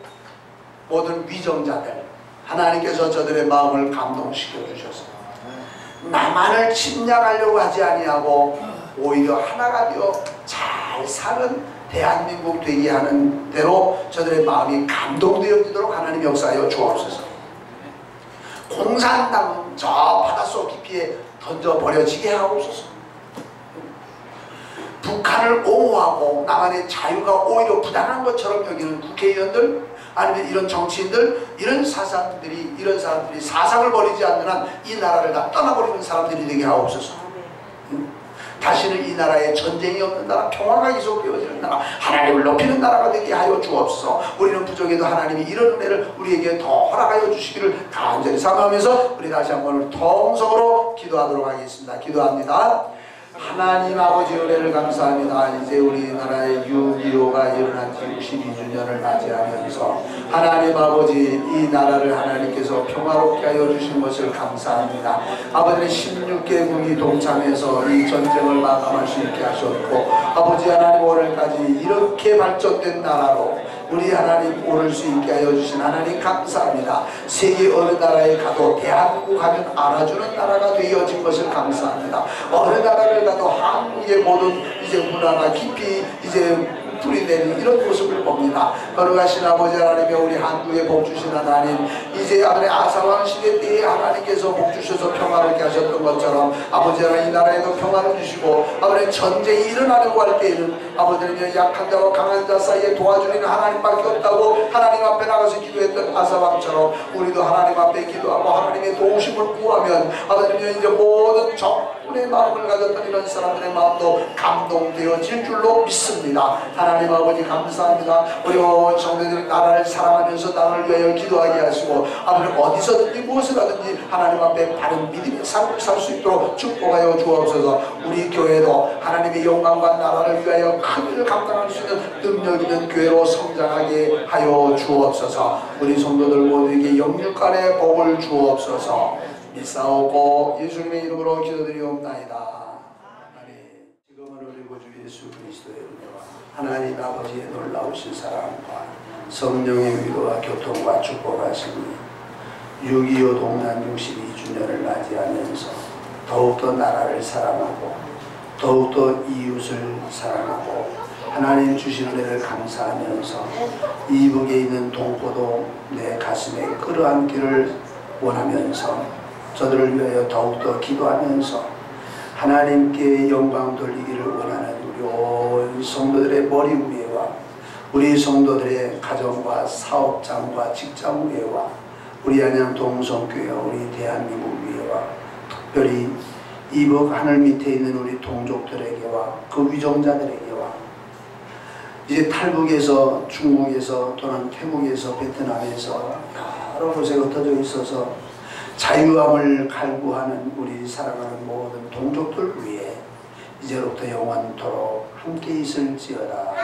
S1: 모든 위정자들 하나님께서 저들의 마음을 감동시켜 주셔서 나만을 침략하려고 하지 아니하고 오히려 하나가 되어 잘 사는 대한민국 되게 하는 대로 저들의 마음이 감동되어지도록 하나님 역사하여 주옵소서. 공산당 저 바닷속 깊이에 던져버려지게 하옵소서. 북한을 옹호하고 남한의 자유가 오히려 부당한 것처럼 여기는 국회의원들 아니면 이런 정치인들 이런 사람들이 사상을 버리지 않는 한 이 나라를 다 떠나버리는 사람들이 되게 하옵소서. 다시는 이 나라에 전쟁이 없는 나라, 평화가 계속되어지는 나라, 하나님을 높이는 나라가 되게 하여 주옵소서. 우리는 부족해도 하나님이 이런 은혜를 우리에게 더 허락하여 주시기를 간절히 사모하면서 우리 다시 한번 통성으로 기도하도록 하겠습니다. 기도합니다. 하나님 아버지 은혜를 감사합니다. 이제 우리나라의 6.25가 일어난 지 62주년을 맞이하면서 하나님 아버지 이 나라를 하나님께서 평화롭게 하여 주신 것을 감사합니다. 아버지는 16개국이 동참해서 이 전쟁을 마감할 수 있게 하셨고 아버지 하나님 오늘까지 이렇게 발전된 나라로 우리 하나님 오를 수 있게 하여 주신 하나님 감사합니다. 세계 어느 나라에 가도 대한민국 하면 알아주는 나라가 되어진 것을 감사합니다. 어느 나라를 가도 한국의 모든 이제 문화가 깊이 이제 뿌리내린 이런 모습을 봅니다. 거룩하신 아버지 하나님의 우리 한국에 복 주신 하나님 이제 아버지 아사왕 시대 때에 하나님께서 복 주셔서 평화롭게 하셨던 것처럼 아버지 하나님 이 나라에도 평화를 주시고 아버지 전쟁이 일어나려고 할 때에는 아버지는 약한 자와 강한 자 사이에 도와주는 하나님밖에 없다고 하나님 앞에 나가서 기도했던 아사왕처럼 우리도 하나님 앞에 기도하고 하나님의 도우심을 구하면 아버지는 이제 모든 적군의 마음을 가졌던 이런 사람들의 마음도 감동되어질 줄로 믿습니다. 하나님 아버지 감사합니다. 우리 온 성도들이 나라를 사랑하면서 나라를 위하여 기도하게 하시고 아버지 어디서든지 무엇을 하든지 하나님 앞에 바른 믿음의 삶을 살 수 있도록 축복하여 주옵소서. 우리 교회도 하나님의 영광과 나라를 위하여 큰 일을 감당할 수 있는 능력 있는 교회로 성장하게 하여 주옵소서. 우리 성도들 모두에게 영육간의 복을 주옵소서. 믿사오고 예수님의 이름으로 기도드리옵나이다. 지금은 우리 구주 예수 그리스도의 은혜와 하나님 아버지의 놀라우신 사랑과 성령의 위로와 교통과 축복하시니 6.25 동란 62주년을 맞이하면서 더욱더 나라를 사랑하고 더욱더 이웃을 사랑하고 하나님 주신 은혜를 감사하면서 이북에 있는 동포도 내 가슴에 끌어안기를 원하면서 저들을 위하여 더욱더 기도하면서 하나님께 영광 돌리기를 원하는 우리 온 우리 성도들의 머리 위에와 우리 성도들의 가정과 사업장과 직장 위에와 우리 안양 동성교회와 우리 대한민국 위에와 특별히 이북 하늘 밑에 있는 우리 동족들에게와 그 위정자들에게와 이제 탈북에서 중국에서 또는 태국에서 베트남에서 여러 곳에 흩어져 있어서 자유함을 갈구하는 우리 사랑하는 모든 동족들 위해 이제로부터 영원토록 함께 있을지어다.